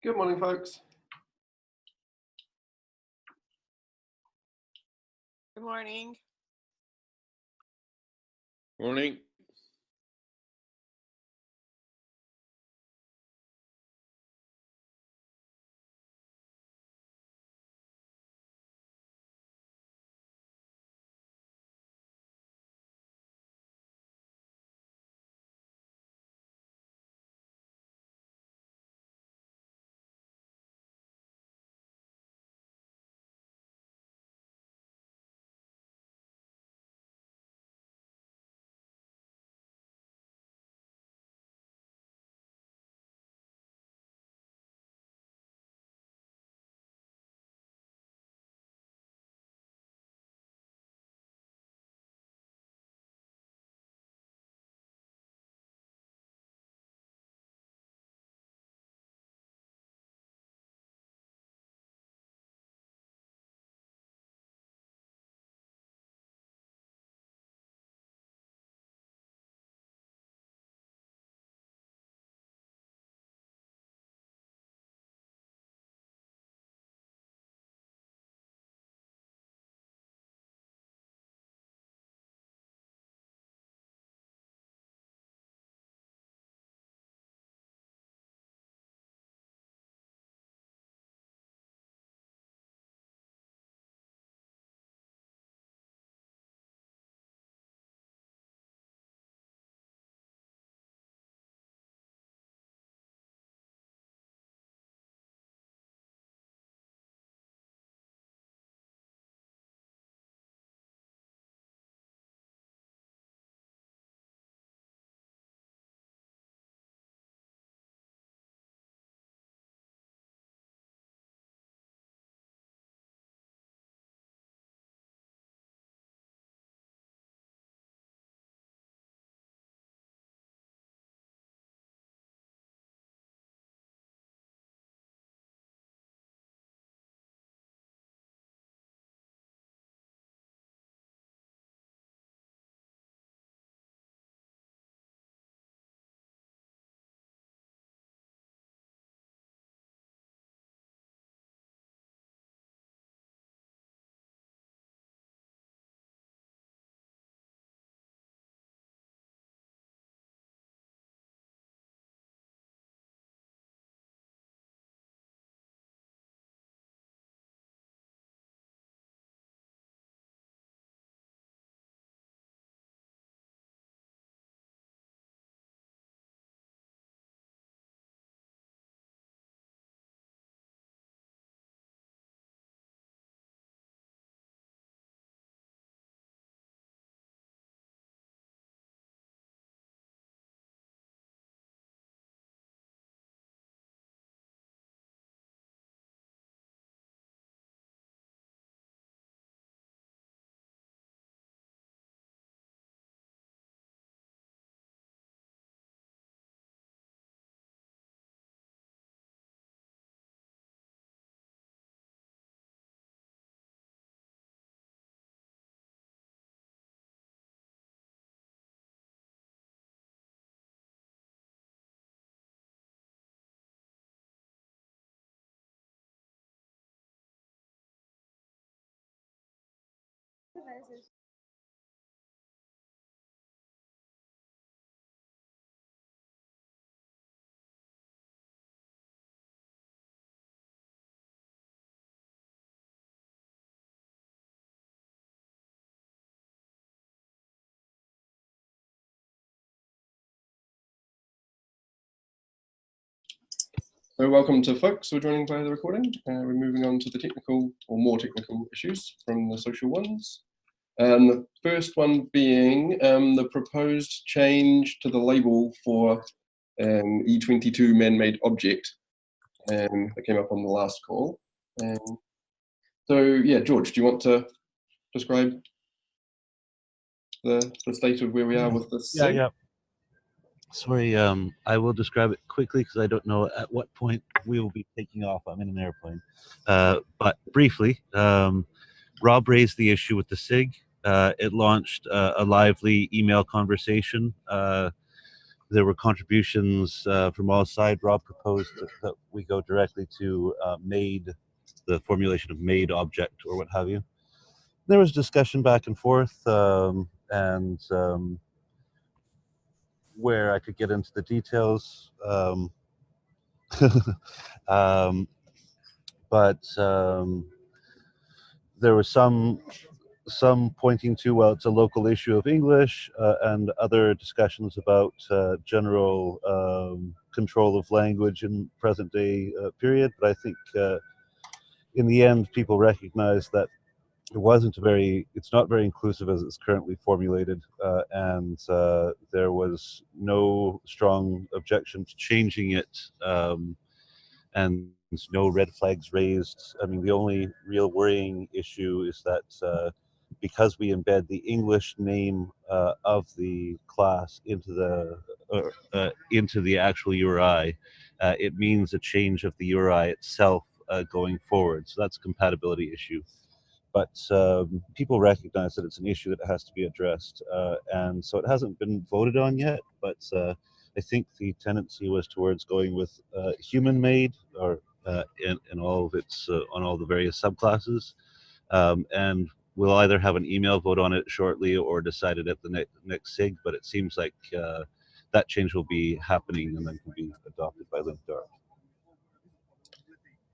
Good morning, folks. Good morning. Morning. So welcome to folks who are joining by the recording. We're moving on to the technical or more technical issues from the social ones. The first one being the proposed change to the label for E22 ManMadeObject that came up on the last call. So yeah, George, do you want to describe the state of where we are with this? Yeah. Sorry, I will describe it quickly because I don't know at what point we will be taking off. I'm in an airplane. But briefly, Rob raised the issue with the SIG. It launched a lively email conversation there were contributions from all sides. Rob proposed that we go directly to the formulation of MadeObject or what have you. There was discussion back and forth, and where I could get into the details. But there was some pointing to, well, it's a local issue of English, and other discussions about general control of language in present day period. But I think in the end, people recognize that it's not very inclusive as it's currently formulated, and there was no strong objection to changing it, and no red flags raised. I mean, the only real worrying issue is that because we embed the English name of the class into the actual URI, it means a change of the URI itself going forward. So that's a compatibility issue. But people recognize that it's an issue that has to be addressed, and so it hasn't been voted on yet. But I think the tendency was towards going with human-made, or in all of its on all the various subclasses, and we'll either have an email vote on it shortly or decide it at the next SIG. But it seems like that change will be happening and then can be adopted by Linked Art.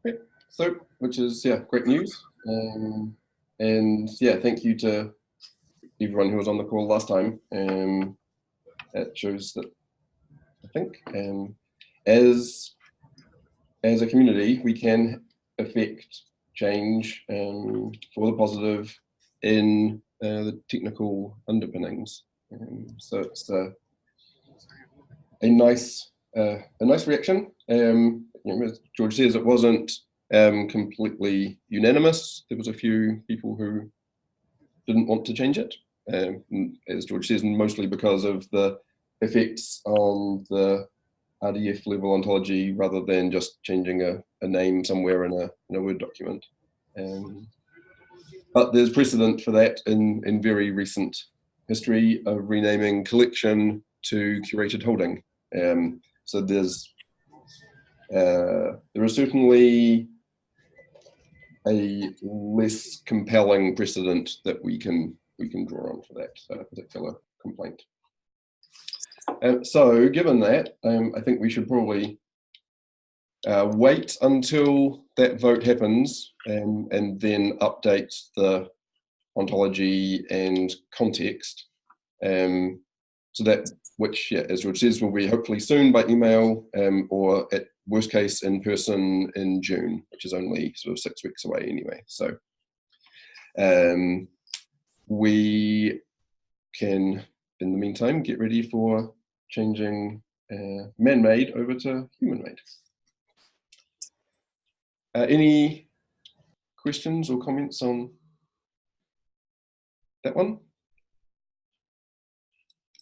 Great. So, which is great news. And thank you to everyone who was on the call last time. It shows that I think as a community we can affect change for the positive in the technical underpinnings. So it's a nice reaction. As George says, it wasn't completely unanimous. There was a few people who didn't want to change it, as George says, mostly because of the effects on the RDF level ontology rather than just changing a name somewhere in a Word document. But there's precedent for that in very recent history of renaming collection to curated holding. So there is certainly a less compelling precedent that we can draw on for that particular complaint. So given that, I think we should probably wait until that vote happens and then update the ontology and context. So that, which, as George says, will be hopefully soon by email, or at worst case in person in June, which is only sort of 6 weeks away anyway. So we can, in the meantime, get ready for changing man-made over to human-made. Any questions or comments on that one?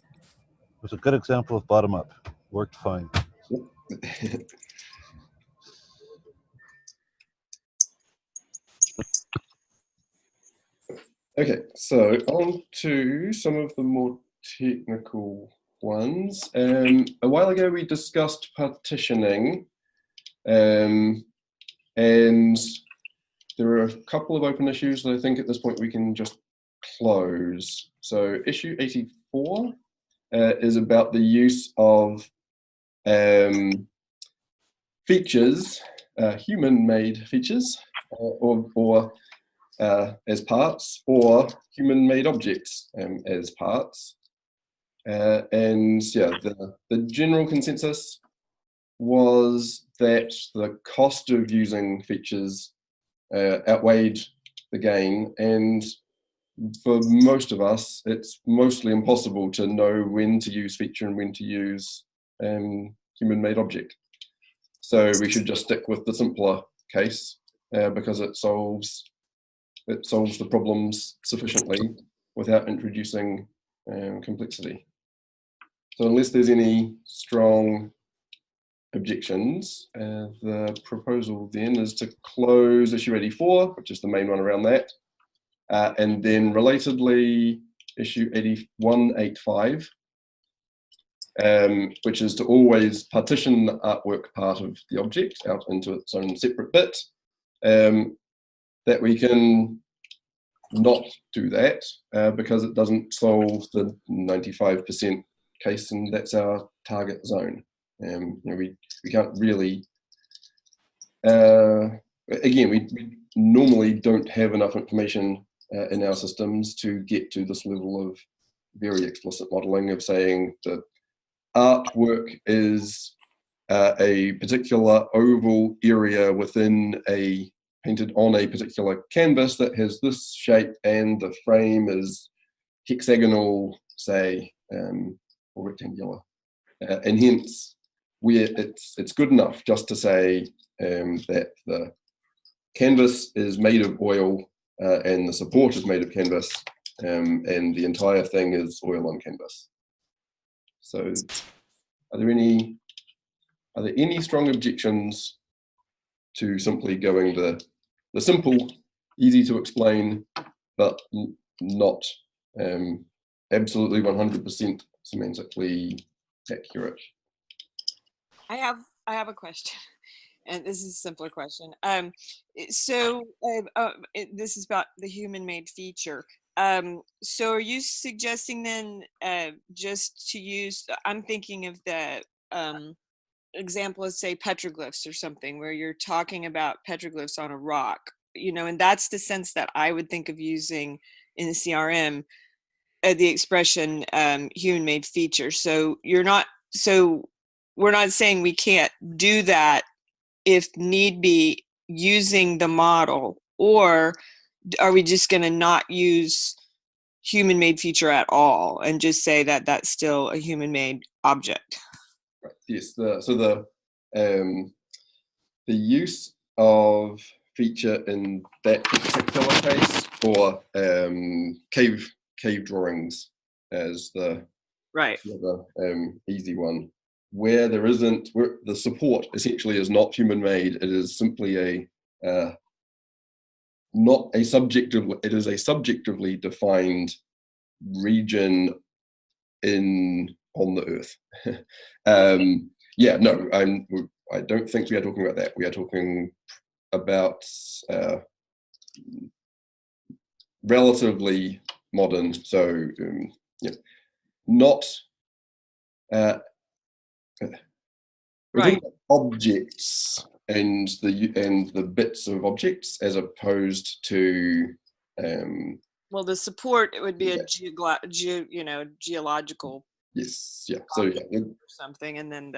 It was a good example of bottom-up. Worked fine. Yep. Okay, so on to some of the more technical ones. A while ago we discussed partitioning, and there are a couple of open issues that I think at this point we can just close. So issue 84 is about the use of features, human-made features, or as parts, or human-made objects as parts. And the general consensus was that the cost of using features outweighed the gain, and for most of us, it's mostly impossible to know when to use feature and when to use human-made object. So we should just stick with the simpler case because it solves the problems sufficiently without introducing complexity. So unless there's any strong objections, the proposal then is to close issue 84, which is the main one around that, and then relatedly issue 185, which is to always partition the artwork part of the object out into its own separate bit, that we can not do that because it doesn't solve the 95% case, and that's our target zone. We can't really, again, we normally don't have enough information in our systems to get to this level of very explicit modeling of saying that artwork is a particular oval area within a painted on a particular canvas that has this shape, and the frame is hexagonal, say, or rectangular, and hence where it's good enough just to say that the canvas is made of oil and the support is made of canvas, and the entire thing is oil on canvas. So, are there any strong objections to simply going the simple, easy to explain, but not absolutely 100% semantically accurate? I have a question, and this is a simpler question. This is about the human-made feature. So are you suggesting then just to use, I'm thinking of the example of, say, petroglyphs or something, where you're talking about petroglyphs on a rock, and that's the sense that I would think of using in the CRM, the expression human-made feature. So we're not saying we can't do that if need be using the model, or are we just going to not use human-made feature at all and just say that that's still a human-made object? Right. Yes. The use of feature in that particular case for cave drawings as the easy one, where there isn't, where the support essentially is not human-made. It is simply not a subjective. It is a subjectively defined region on the Earth. No, I don't think we are talking about that. We are talking about relatively modern, so not objects and the bits of objects, as opposed to well, the support, it would be a geological. Yes. Yeah. So or something, and then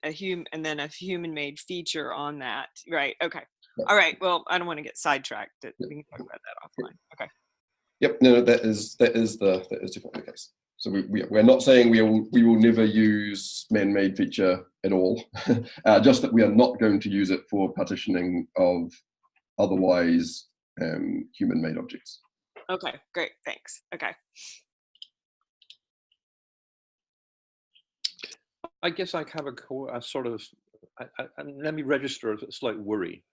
a human-made feature on that. Right. Okay. Yeah. All right. Well, I don't want to get sidetracked. We can talk about that offline. Okay. Yep. No, that is definitely the case. So we're not saying we will never use man-made feature at all. Just that we are not going to use it for partitioning of otherwise human-made objects. Okay. Great. Thanks. Okay. I guess I have a sort of, let me register a slight worry.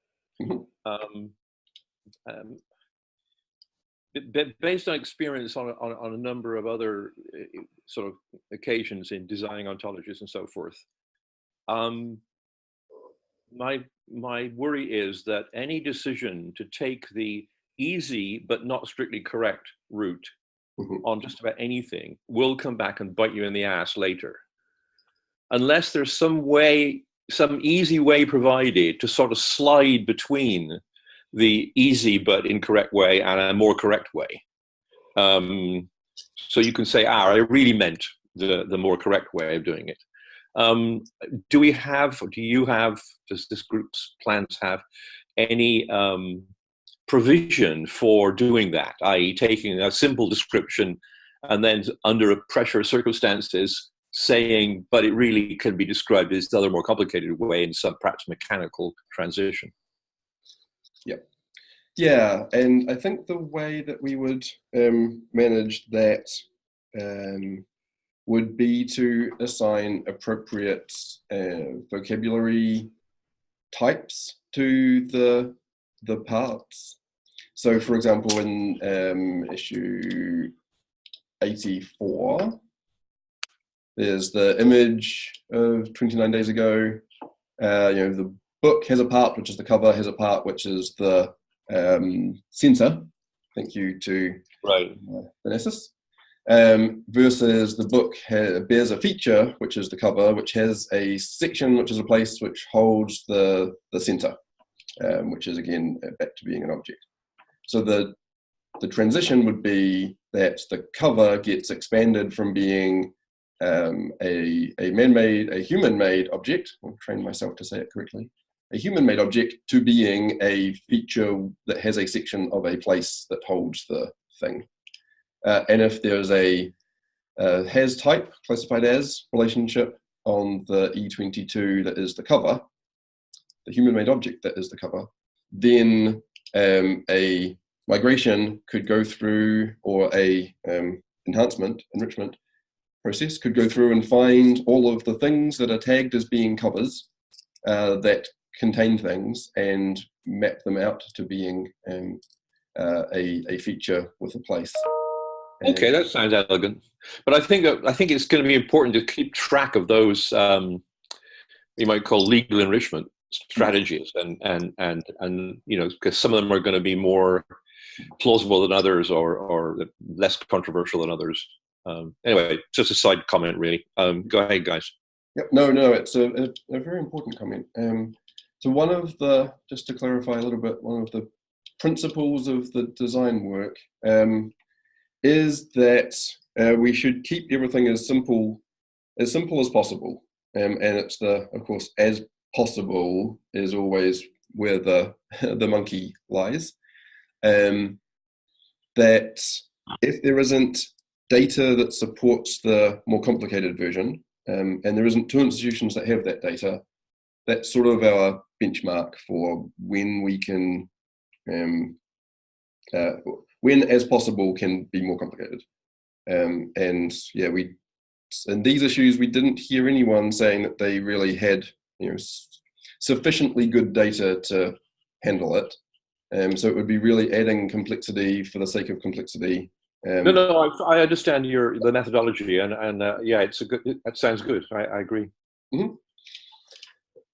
Based on experience on a number of other sort of occasions in designing ontologies and so forth, my worry is that any decision to take the easy but not strictly correct route on just about anything will come back and bite you in the ass later, unless there's some easy way provided to sort of slide between the easy but incorrect way and a more correct way. So you can say, I really meant the more correct way of doing it. Does this group's plans have any provision for doing that, i.e. taking a simple description and then under pressure circumstances saying, but it really can be described as the other more complicated way in some perhaps mechanical transition? Yeah, and I think the way that we would manage that would be to assign appropriate vocabulary types to the parts. So, for example, in issue 84, there's the image of 29 days ago. The book has a part which is the cover, has a part which is the center. Thank you to Vanessa. Versus the book bears a feature, which is the cover, which has a section, which is a place which holds the center, which is again back to being an object. So the transition would be that the cover gets expanded from being a human-made object. I'll train myself to say it correctly. A human-made object to being a feature that has a section of a place that holds the thing. And if there's a has type, classified as relationship on the E22 that is the cover, the human-made object that is the cover, then a migration could go through, or a enrichment process could go through and find all of the things that are tagged as being covers that contain things and map them out to being a feature with a place. Okay, that sounds elegant, but I think it's going to be important to keep track of those you might call legal enrichment strategies, and because some of them are going to be more plausible than others, or less controversial than others. Anyway, just a side comment, really. Go ahead, guys. Yep. No, it's a very important comment. So just to clarify a little bit, one of the principles of the design work is that we should keep everything as simple as possible. And it's of course, as possible is always where the monkey lies. That if there isn't data that supports the more complicated version, and there isn't two institutions that have that data, that's sort of our benchmark for when we can, when as possible can be more complicated. And yeah, in these issues, we didn't hear anyone saying that they really had sufficiently good data to handle it. So it would be really adding complexity for the sake of complexity. No, I understand the methodology, and yeah, that sounds good. I agree. Mm-hmm.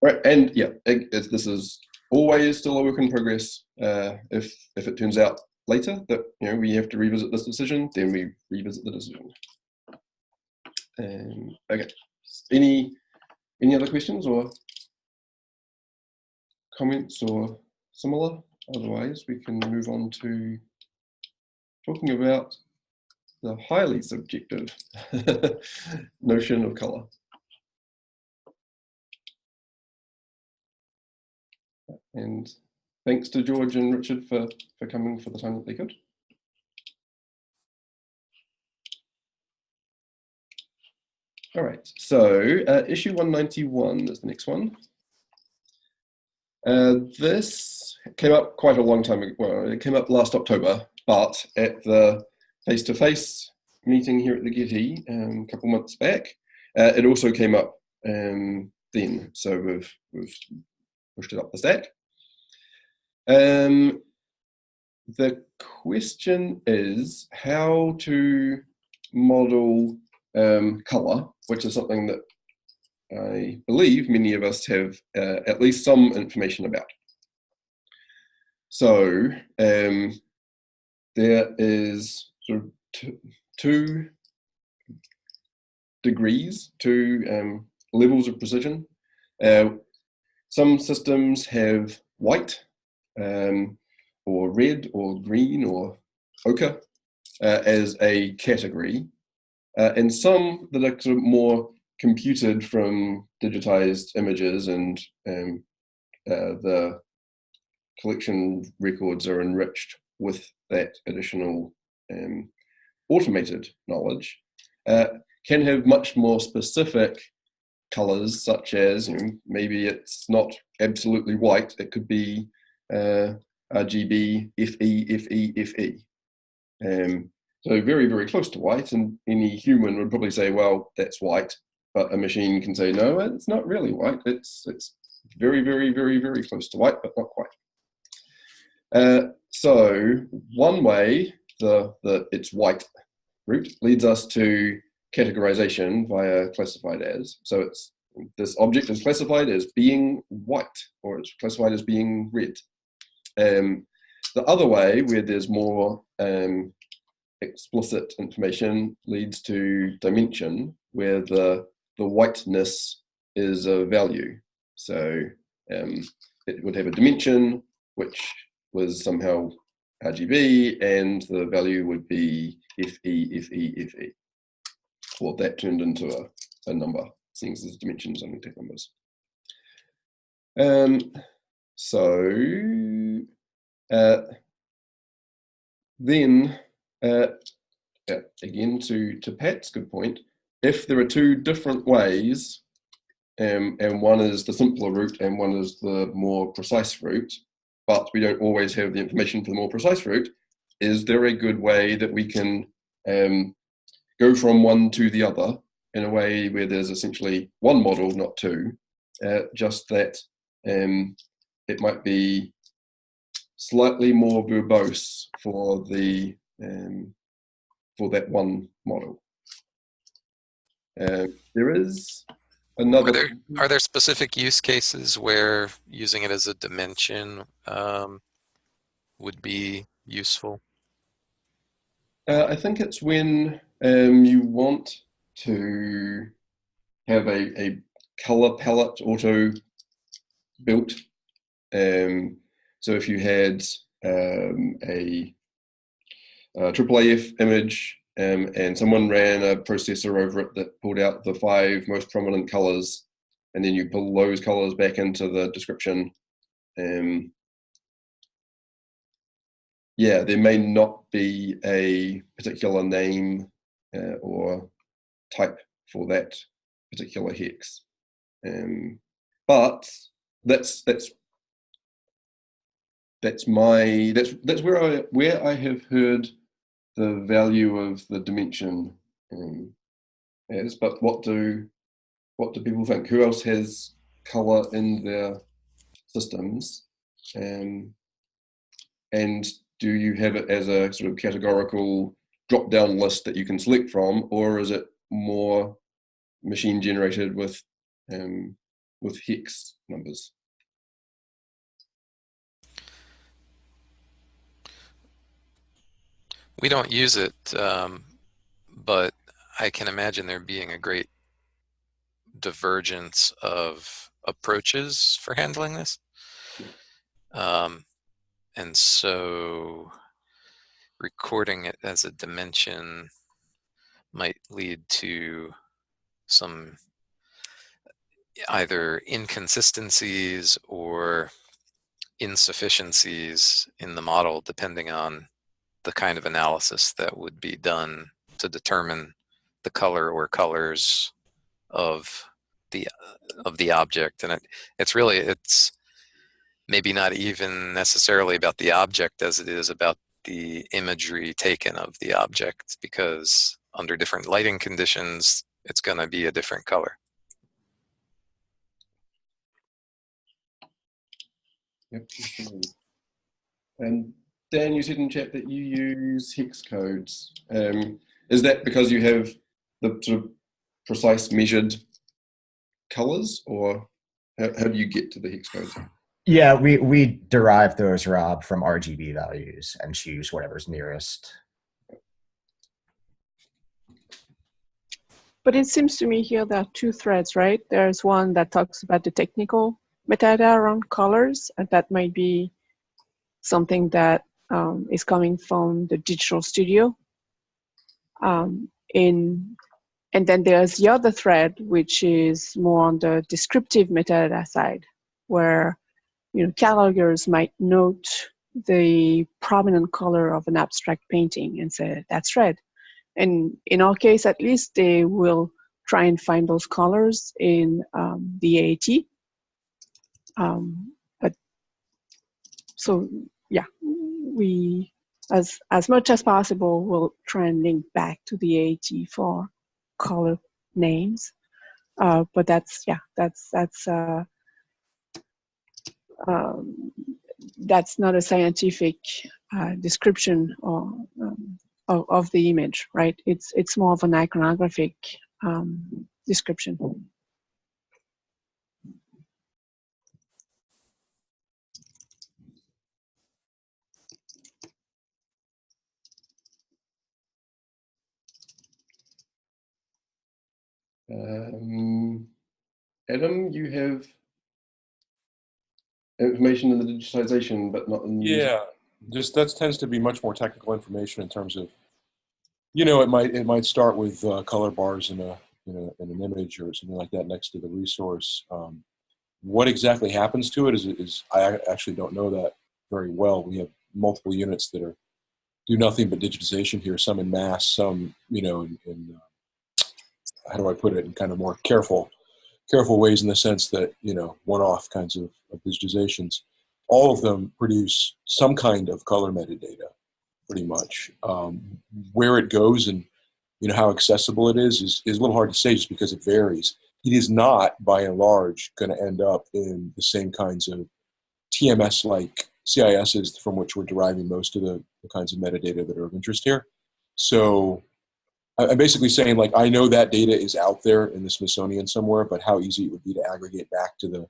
Right, and yeah, this is always still a work in progress. If it turns out later that we have to revisit this decision, then we revisit the decision. Okay, any other questions or comments or similar? Otherwise, we can move on to talking about the highly subjective notion of color. And thanks to George and Richard for coming for the time that they could. All right, so issue 191 is the next one. This came up quite a long time ago. Well, it came up last October, but at the face-to-face meeting here at the Getty a couple months back, it also came up then. So we've pushed it up the stack. The question is how to model color, which is something that I believe many of us have at least some information about. So there is sort of two degrees, two levels of precision. Some systems have white, or red, or green, or ochre as a category, and some that are sort of more computed from digitized images, and the collection records are enriched with that additional automated knowledge, can have much more specific colors, such as maybe it's not absolutely white, it could be RGB, FE. So very, very close to white, and any human would probably say, well, that's white, but a machine can say, no, it's not really white, it's very, very, very, very close to white, but not quite. So one way, the it's white route leads us to categorization via classified as. So it's this object is classified as being white, or it's classified as being red. The other way, where there's more explicit information, leads to dimension, where the whiteness is a value. So it would have a dimension which was somehow RGB, and the value would be FE, FE, FE. Or that turned into a number, seeing as there's dimensions only take numbers. Then, again, to Pat's good point, if there are two different ways, and one is the simpler route and one is the more precise route, but we don't always have the information for the more precise route, is there a good way that we can go from one to the other in a way where there's essentially one model, not two, just that it might be slightly more verbose for the for that one model. There is another. Are there specific use cases where using it as a dimension would be useful? I think it's when you want to have a color palette auto built. So if you had a AAAF image and someone ran a processor over it that pulled out the 5 most prominent colors, and then you pull those colors back into the description, yeah, there may not be a particular name or type for that particular hex, but that's where I have heard the value of the dimension as. But what do people think? Who else has color in their systems, and do you have it as a sort of categorical drop-down list that you can select from, or is it more machine generated with hex numbers? We don't use it, but I can imagine there being a great divergence of approaches for handling this. And so recording it as a dimension might lead to some either inconsistencies or insufficiencies in the model, depending on the kind of analysis that would be done to determine the color or colors of the object. And it's maybe not even necessarily about the object as it is about the imagery taken of the object, because under different lighting conditions, it's going to be a different color. Yep. And Dan, you said in chat that you use hex codes. Is that because you have the sort of precise measured colors, or how do you get to the hex codes? Yeah, we derive those, Rob, from RGB values and choose whatever's nearest. But it seems to me here there are two threads, right? There's one that talks about the technical metadata around colors, and that might be something that is coming from the Digital Studio. And then there's the other thread, which is more on the descriptive metadata side, where catalogers might note the prominent color of an abstract painting and say, that's red. And in our case, at least, they will try and find those colors in the AAT. But so, yeah, we, as much as possible, will try and link back to the AAT for color names. But that's not a scientific description or of the image, right? It's more of an iconographic description. Adam, you have information in the digitization, but not in the Yeah, just that tends to be much more technical information in terms of, you know, it might start with color bars in in an image or something like that next to the resource. What exactly happens to it is I actually don't know that very well. We have multiple units that do nothing but digitization here, some in mass, some, you know, in how do I put it, in kind of more careful ways, in the sense that, you know, one-off kinds of digitizations. All of them produce some kind of color metadata, pretty much. Where it goes and, you know, how accessible it is a little hard to say, just because it varies. It is not, by and large, going to end up in the same kinds of TMS-like CISs from which we're deriving most of the kinds of metadata that are of interest here. So I'm basically saying, like, I know that data is out there in the Smithsonian somewhere, but how easy it would be to aggregate back to the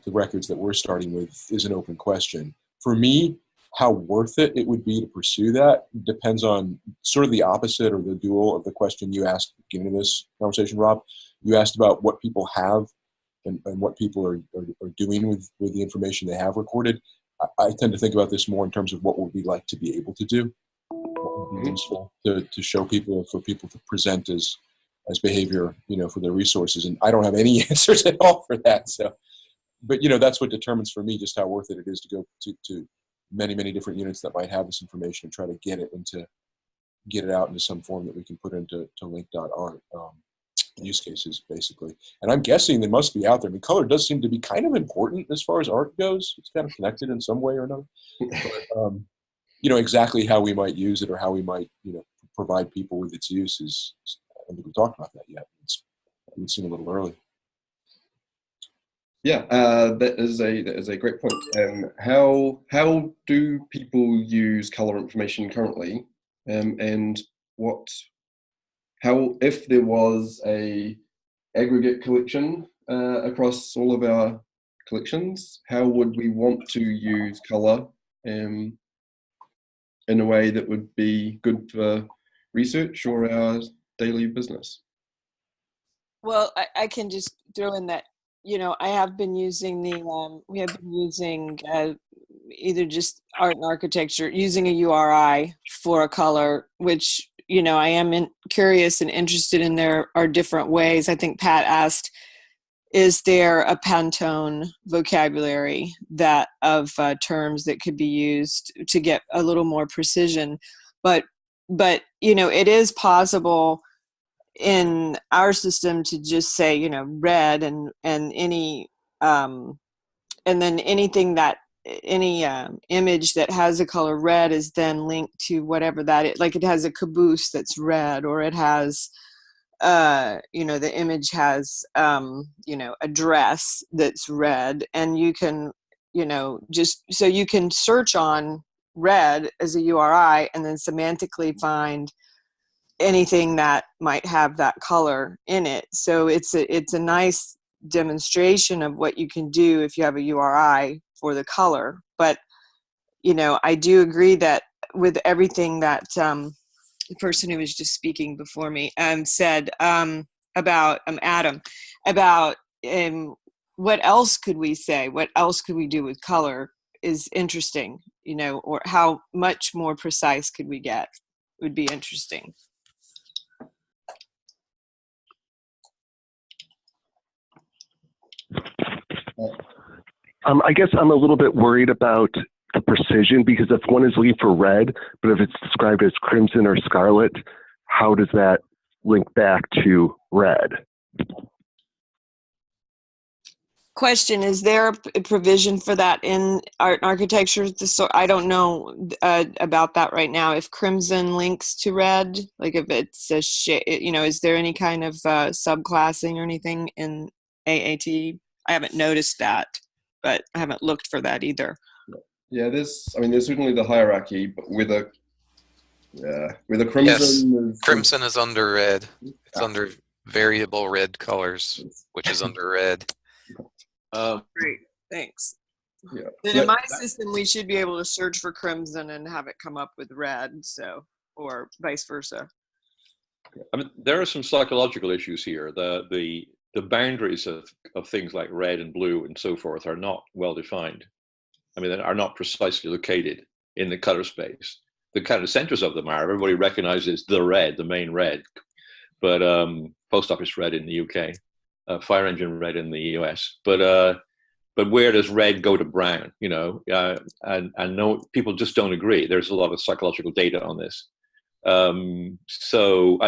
records that we're starting with is an open question. For me, how worth it would be to pursue that depends on sort of the opposite, or the dual, of the question you asked at the beginning of this conversation, Rob. You asked about what people have and what people are doing with the information they have recorded. I tend to think about this more in terms of what would we like to be able to do, what would be useful to show people, for people to present as behavior, you know, for their resources. And I don't have any answers at all for that. So, but, you know, that's what determines for me just how worth it is to go to many different units that might have this information and try to get it out into some form that we can put into Linked.art use cases, basically. And I'm guessing they must be out there. I mean, color does seem to be kind of important as far as art goes. It's kind of connected in some way or another. But, you know, exactly how we might use it, or how we might, you know, provide people with its use is, I don't think we talked about that yet. It would seem a little early. Yeah, that is a great point. How do people use color information currently, and how, if there was a aggregate collection across all of our collections, how would we want to use color in a way that would be good for research or our daily business? Well, I can just throw in that, you know, I have been using we have been using either just art and architecture, using a URI for a color, which, you know, I am curious and interested in. There are different ways. I think Pat asked, is there a Pantone vocabulary that of terms that could be used to get a little more precision? But you know, it is possible in our system to just say, you know, red and any and then anything that any image that has a color red is then linked to whatever like it has a caboose that's red, or it has you know, the image has you know, a dress that's red, and you can, you know, just so you can search on red as a URI and then semantically find anything that might have that color in it. So it's a nice demonstration of what you can do if you have a URI for the color. But, you know, I do agree that with everything that the person who was just speaking before me said about Adam, about what else could we say, what else could we do with color is interesting, you know, or how much more precise could we get would be interesting. I guess I'm a little bit worried about the precision, because if one is looking for red, but if it's described as crimson or scarlet, how does that link back to red? Question: is there a provision for that in art and architecture? So I don't know about that right now. If crimson links to red, like if it's a shade, you know, is there any kind of subclassing or anything in AAT? I haven't noticed that, but I haven't looked for that either. Yeah, there's certainly the hierarchy, but Yeah, where the Yes, crimson is crimson is under red. It's Ah. under variable red colors, which is under red. Great, thanks. Yeah. Then So in my system, we should be able to search for crimson and have it come up with red, so, or vice versa. I mean, there are some psychological issues here. The boundaries of things like red and blue and so forth are not well defined. I mean, they are not precisely located in the color space. The kind of centers of them are. Everybody recognizes the red, the main red, but post office red in the UK, fire engine red in the US. But where does red go to brown? You know, and no, people just don't agree. There's a lot of psychological data on this. And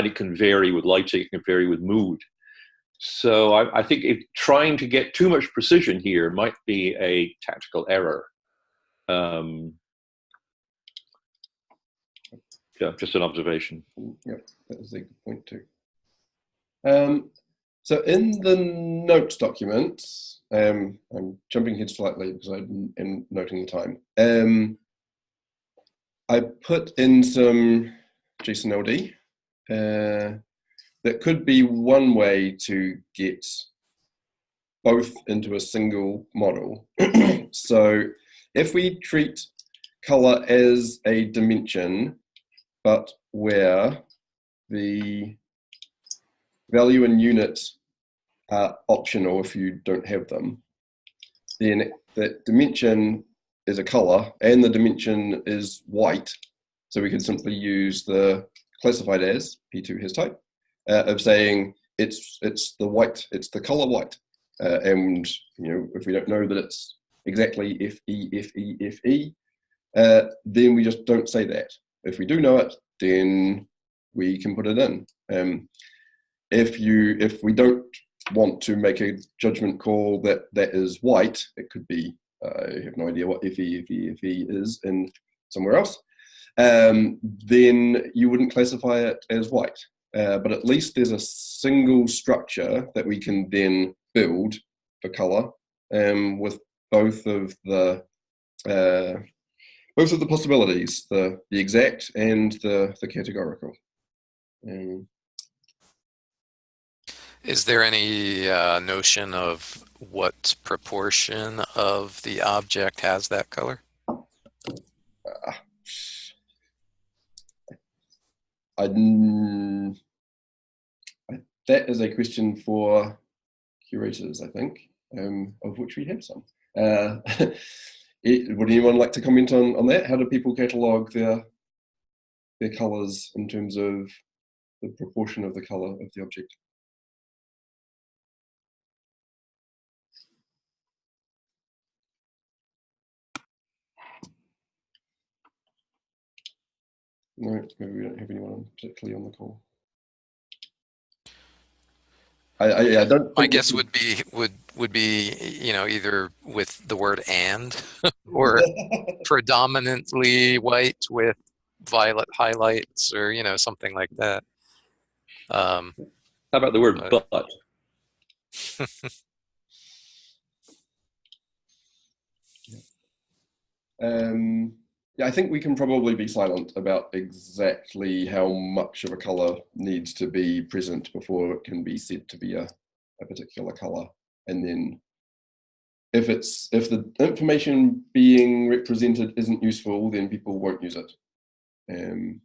it can vary with lighting, it can vary with mood. So I think trying to get too much precision here might be a tactical error. Yeah, just an observation. Yep, that is a good point too. So in the notes document, I'm jumping ahead slightly because I'm noting the time. I put in some JSON LD. That could be one way to get both into a single model. So if we treat color as a dimension, but where the value and unit are optional if you don't have them, then that dimension is a color and the dimension is white. So we could simply use the classified as P2 has type of saying it's the white, it's the color white. And you know, if we don't know that it's exactly FE, then we just don't say that. If we do know it, then we can put it in. If we don't want to make a judgment call that is white, it could be, I have no idea what FE is in somewhere else, then you wouldn't classify it as white. But at least there's a single structure that we can then build for color with both of the possibilities, the exact and the categorical. Is there any notion of what proportion of the object has that color? That is a question for curators, I think, of which we have some. Would anyone like to comment on that? How do people catalogue their colours in terms of the proportion of the colour of the object? No, maybe we don't have anyone particularly on the call. I don't. My guess would be you know, either with the word "and" or predominantly white with violet highlights, or you know, something like that. How about the word "but"? Yeah, I think we can probably be silent about exactly how much of a color needs to be present before it can be said to be a particular color. And then if the information being represented isn't useful, then people won't use it. And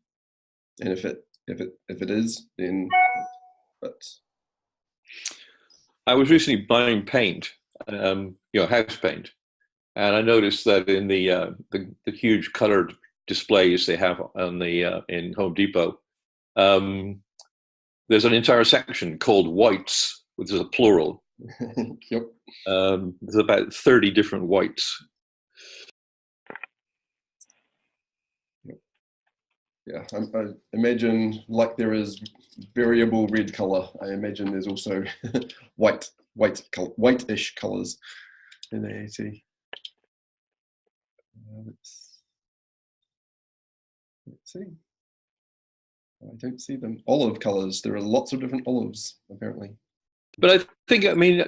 if it is, then but I was recently buying paint, you know, house paint, and I noticed that in the huge colored displays they have on the in Home Depot, there's an entire section called whites, which is a plural. Yep. There's about 30 different whites. Yeah, I imagine, like there is variable red color, I imagine there's also whitish colors in AAT. Let's see. I don't see them. Olive colors. There are lots of different olives, apparently. But I think, I mean,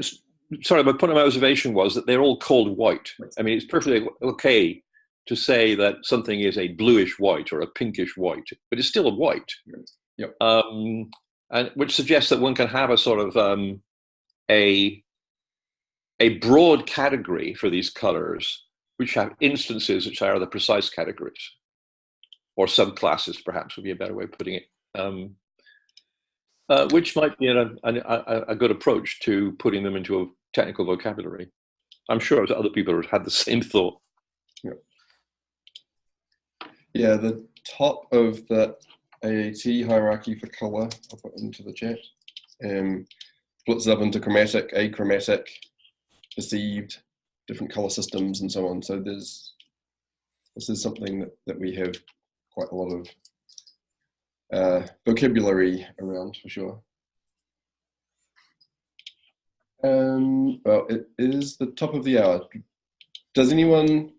sorry, my point of observation was that they're all called white. I mean, it's perfectly okay to say that something is a bluish white or a pinkish white, but it's still a white. Yep. And which suggests that one can have a sort of a broad category for these colors, which have instances which are the precise categories, or subclasses, perhaps would be a better way of putting it. Which might be a good approach to putting them into a technical vocabulary. I'm sure other people have had the same thought. Yeah, the top of the AAT hierarchy for color, I'll put into the chat, splits up into chromatic, achromatic, perceived, different color systems, and so on. So this is something that we have quite a lot of vocabulary around, for sure. Well, it is the top of the hour. Does anyone,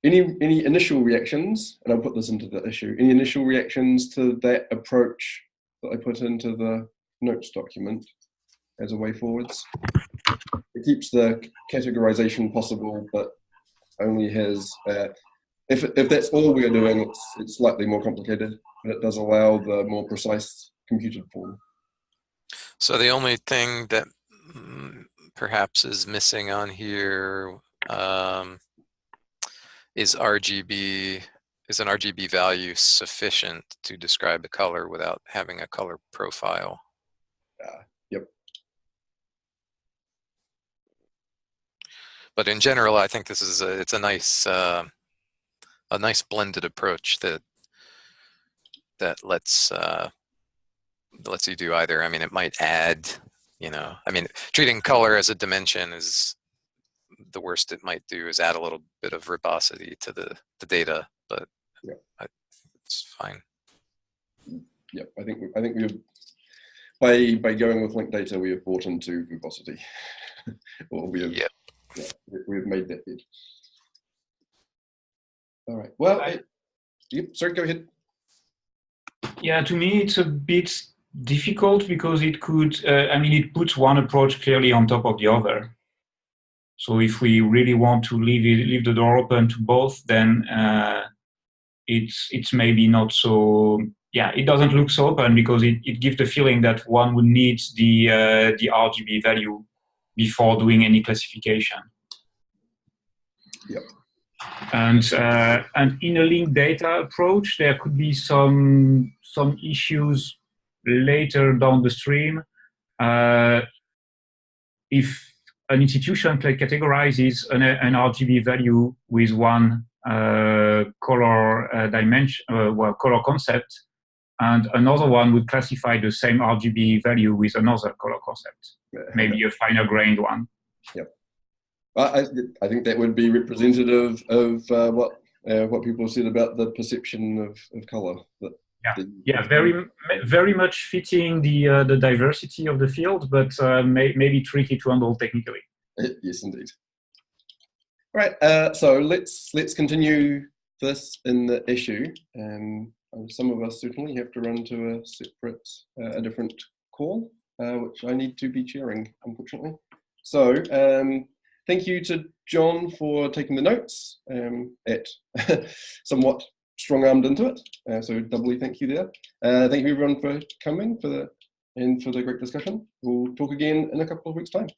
any initial reactions, and I'll put this into the issue, any initial reactions to that approach that I put into the notes document as a way forwards? It keeps the categorization possible, but only has, if that's all we're doing, it's slightly more complicated, but it does allow the more precise computed form. So the only thing that perhaps is missing on here is RGB. Is an RGB value sufficient to describe a color without having a color profile? Yep. But in general, I think this is it's a nice blended approach that lets you do either. I mean, it might add, I mean, treating color as a dimension is the worst it might do is add a little bit of verbosity to the data, but it's fine. Yep, I think we by going with linked data, we have brought into verbosity, or we have we've made that bid. All right. Well, sorry, go ahead. Yeah, to me, it's a bit difficult because it could, it puts one approach clearly on top of the other. So if we really want to leave the door open to both, then it's maybe not so, it doesn't look so open because it gives the feeling that one would need the RGB value before doing any classification. Yep. And in a linked data approach, there could be some issues later down the stream. If an institution categorizes an RGB value with one color dimension, color concept, and another one would classify the same RGB value with another color concept, maybe a finer grained one. Yep. I think that would be representative of what people said about the perception of color. Very much fitting the diversity of the field, but maybe tricky to handle technically. Yes, indeed. All right, so let's continue this in the issue. Some of us certainly have to run to a separate, a different call, which I need to be chairing, unfortunately. So thank you to John for taking the notes at somewhat strong-armed into it. So doubly thank you there. Thank you everyone for coming and for the great discussion. We'll talk again in a couple of weeks' time.